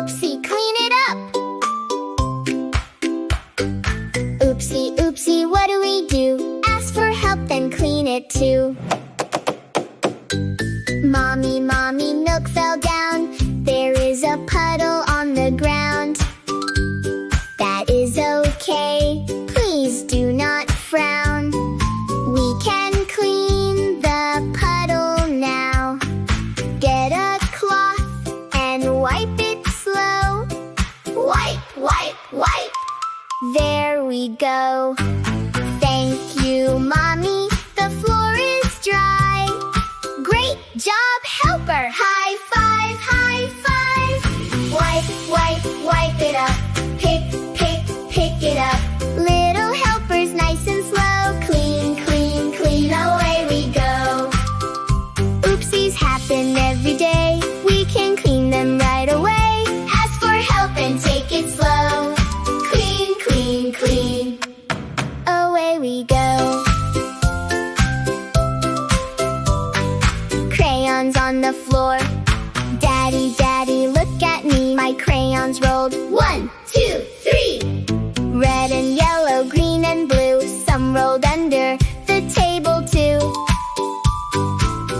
Oopsie, clean it up. Oopsie, oopsie, what do we do? Ask for help, then clean it too. Mommy, mommy, milk fell down. There is a puddle on the ground. That is okay, please do not frown. We can clean the puddle now. Get a cloth and wipe it slow. Wipe, wipe, wipe. There we go. Thank you, Mommy, the floor is dry. Great job, helper! High five, high five! Wipe, wipe, wipe it up. Pick, pick, pick it up. Little helpers, nice and slow. Clean, clean, clean, away we go. Oopsies happen every day. We can clean them right away. Ask for help and take it slow. Clean, clean, clean, away we go. Crayons on the floor. Daddy, daddy, look at me. My crayons rolled. 1, 2, 3. Red and yellow, green and blue. Some rolled under the table too.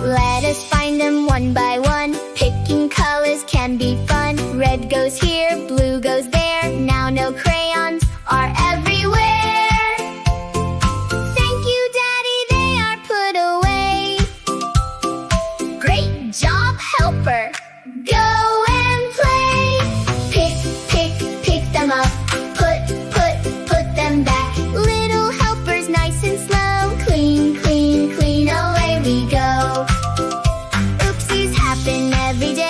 Let us find them one by one. Picking colors can be fun. Red goes here, blue goes there. Now no crayons are everywhere. Thank you, Daddy, they are put away. Great job, helper! Go and play. Pick, pick, pick them up. Put them back. Little helpers, nice and slow. Clean, clean, clean, away we go. Oopsies happen every day.